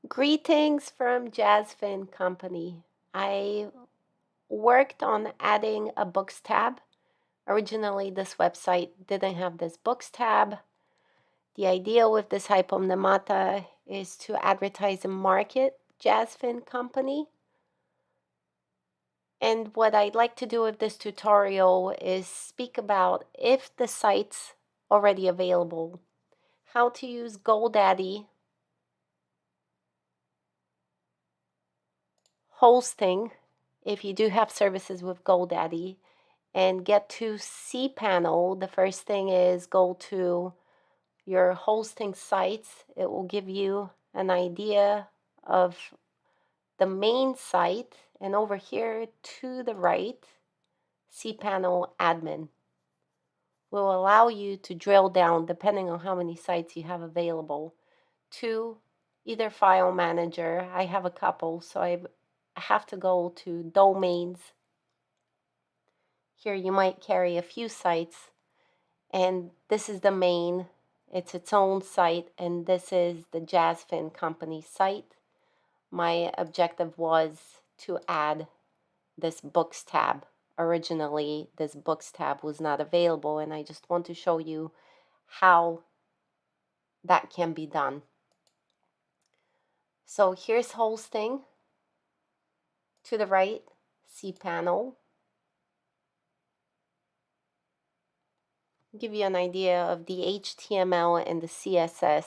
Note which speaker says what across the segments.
Speaker 1: Greetings from Jazfin Company. I worked on adding a books tab. Originally, this website didn't have this books tab. The idea with this hypomnemata is to advertise and market Jazfin Company. And what I'd like to do with this tutorial is speak about if the site's already available, how to use GoDaddy hosting if you do have services with GoDaddy, and get to cPanel. The first thing is go to your hosting sites. It will give you an idea of the main site, and over here to the right, cPanel admin will allow you to drill down, depending on how many sites you have available, to either file manager. I have a couple, so I have to go to domains. Here you might carry a few sites, and this is the main. It's its own site, and this is the Jazfin Company site. My objective was to add this books tab. Originally, this books tab was not available, and I just want to show you how that can be done. So here's hosting. To the right, cPanel. Give you an idea of the HTML and the CSS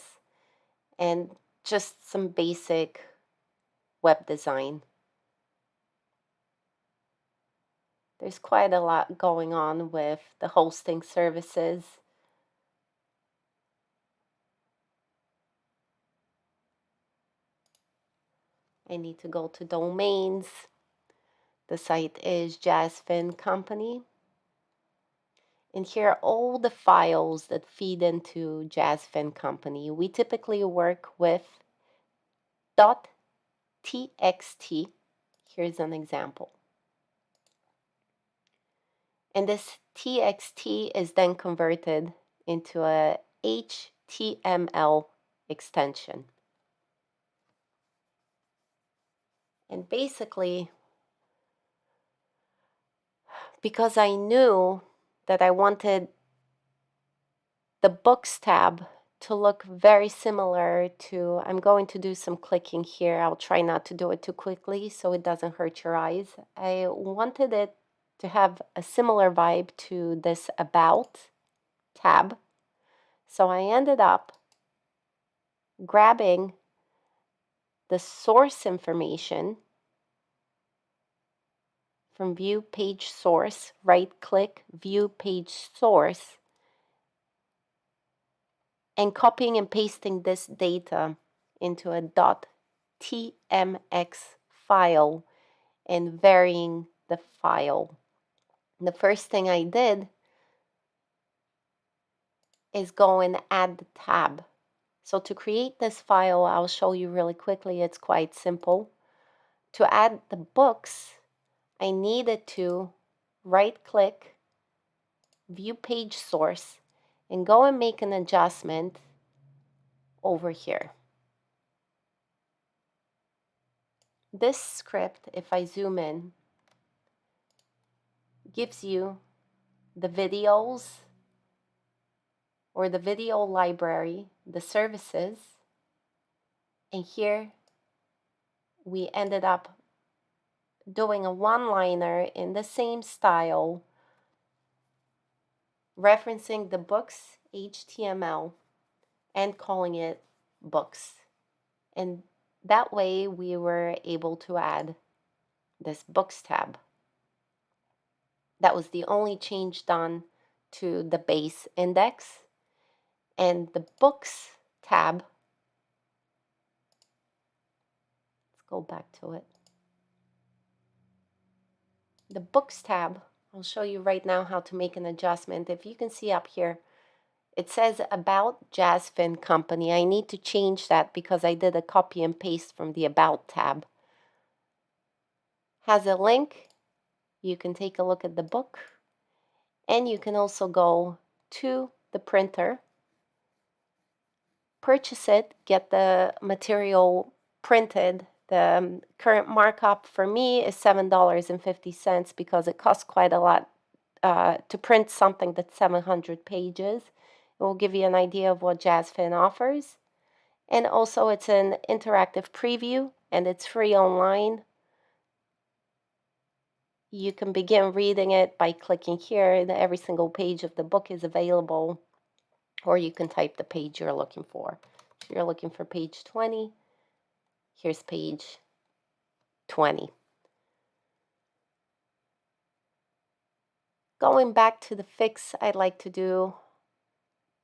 Speaker 1: and just some basic web design. There's quite a lot going on with the hosting services. I need to go to domains. The site is Jazfin Company. And here are all the files that feed into Jazfin Company. We typically work with .txt. Here's an example. And this txt is then converted into a HTML extension. And basically, because I knew that I wanted the books tab to look very similar to, I'm going to do some clicking here. I'll try not to do it too quickly so it doesn't hurt your eyes. I wanted it to have a similar vibe to this About tab. So I ended up grabbing the source information from View Page Source, right-click, View Page Source, and copying and pasting this data into a .tmx file and varying the file. The first thing I did is go and add the tab. So to create this file, I'll show you really quickly. It's quite simple. To add the books, I needed to right-click, View Page Source, and go and make an adjustment over here. This script, if I zoom in, gives you the videos or the video library, the services, and here we ended up doing a one-liner in the same style, referencing the books HTML and calling it books. And that way we were able to add this books tab. That was the only change done to the base index. And the books tab, let's go back to it. The books tab, I'll show you right now how to make an adjustment. If you can see up here, it says About Jazfin Company. I need to change that because I did a copy and paste from the About tab. Has a link. You can take a look at the book. And you can also go to the printer, purchase it, get the material printed. The current markup for me is $7.50 because it costs quite a lot to print something that's 700 pages. It will give you an idea of what Jazfin offers. And also it's an interactive preview and it's free online. You can begin reading it by clicking here. Every single page of the book is available, or you can type the page you're looking for. So you're looking for page 20. Here's page 20. Going back to the fix, I'd like to do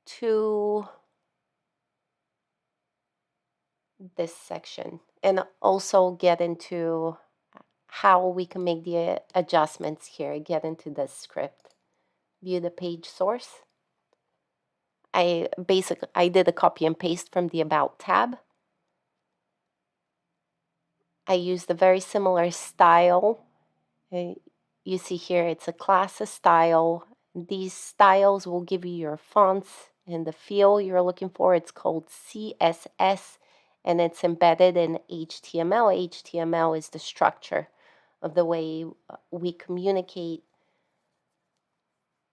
Speaker 1: to this section and also get into how we can make the adjustments here, get into this script. View the page source. I did a copy and paste from the About tab. I used a very similar style. You see here, it's a class of style. These styles will give you your fonts and the feel you're looking for. It's called CSS and it's embedded in HTML. HTML is the structure of the way we communicate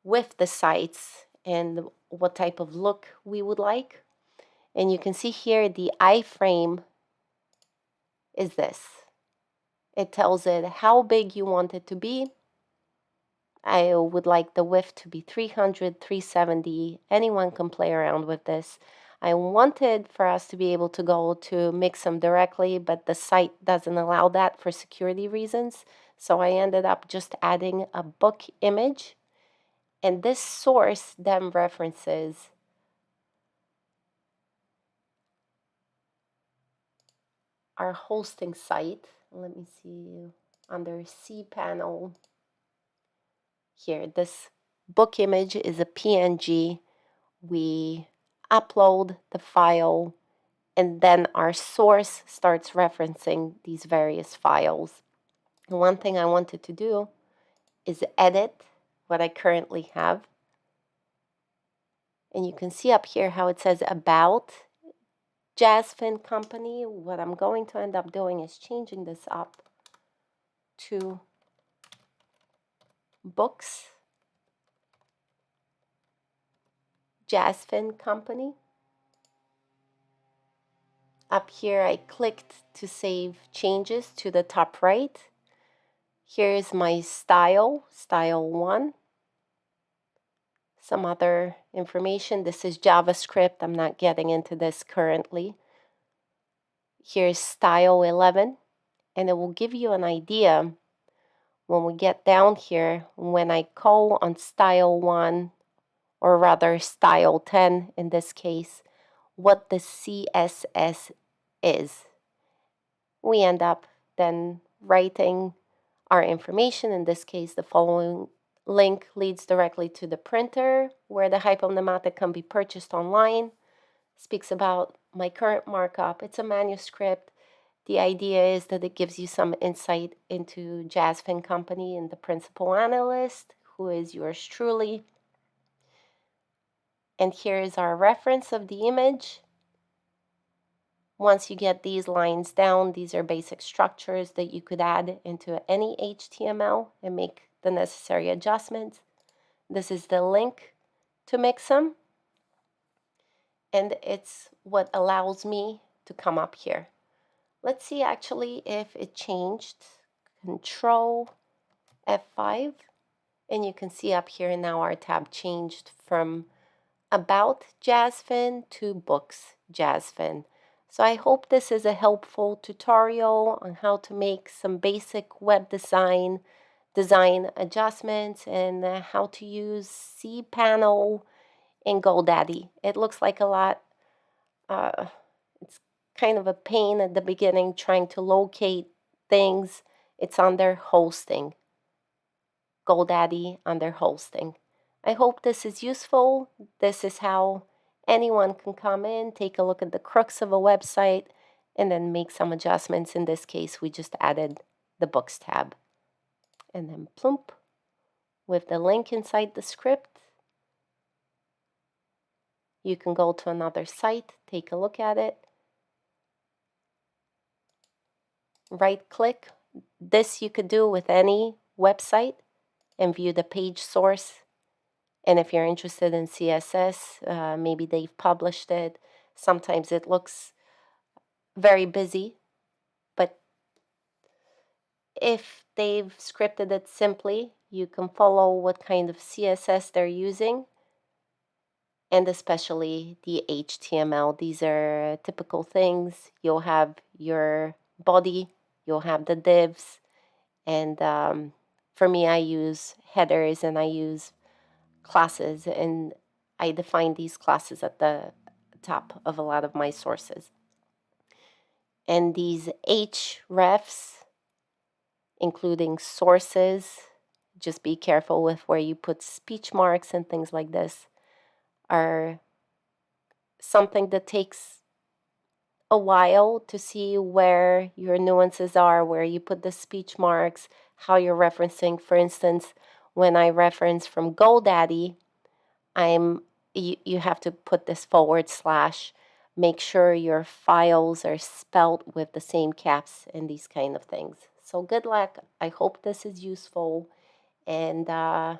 Speaker 1: with the sites and what type of look we would like. And you can see here the iframe is this. It tells it how big you want it to be. I would like the width to be 300, 370. Anyone can play around with this. I wanted for us to be able to go to mix them directly, but the site doesn't allow that for security reasons. So I ended up just adding a book image. And this source then references our hosting site. Let me see, under cPanel here, this book image is a PNG. We upload the file and then our source starts referencing these various files. And one thing I wanted to do is edit what I currently have. And you can see up here how it says About Jazfin Company. What I'm going to end up doing is changing this up to Books Jazfin Company. Up here, I clicked to save changes to the top right. Here's my style 1. Some other information. This is JavaScript. I'm not getting into this currently. Here's style 11, and it will give you an idea when we get down here, when I call on style 1, or rather style 10 in this case, what the CSS is. We end up then writing our information. In this case, the following link leads directly to the printer where the hypomnematic can be purchased online. Speaks about my current markup. It's a manuscript. The idea is that it gives you some insight into Jazfin Company and the principal analyst, who is yours truly. And here is our reference of the image. Once you get these lines down, these are basic structures that you could add into any HTML and make the necessary adjustments. This is the link to mix them. And it's what allows me to come up here. Let's see actually if it changed. Control F5. And you can see up here now our tab changed from About Jazfin to Books Jazfin. So I hope this is a helpful tutorial on how to make some basic web design adjustments and how to use cPanel in GoDaddy. It looks like a lot. It's kind of a pain at the beginning trying to locate things. It's under hosting. GoDaddy under hosting. I hope this is useful. This is how anyone can come in, take a look at the crux of a website, and then make some adjustments. In this case, we just added the Books tab. And then plump, with the link inside the script, you can go to another site, take a look at it, right click. This you could do with any website and view the page source. And if you're interested in CSS, maybe they've published it. Sometimes it looks very busy, but if they've scripted it simply, you can follow what kind of CSS they're using, and especially the HTML. These are typical things. You'll have your body, you'll have the divs, and for me, I use headers and I use classes, and I define these classes at the top of a lot of my sources. And these hrefs, including sources, just be careful with where you put speech marks and things like this, are something that takes a while to see where your nuances are, where you put the speech marks, how you're referencing. For instance, when I reference from GoDaddy, you have to put this /. Make sure your files are spelt with the same caps and these kind of things. So good luck. I hope this is useful, and I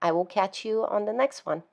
Speaker 1: will catch you on the next one.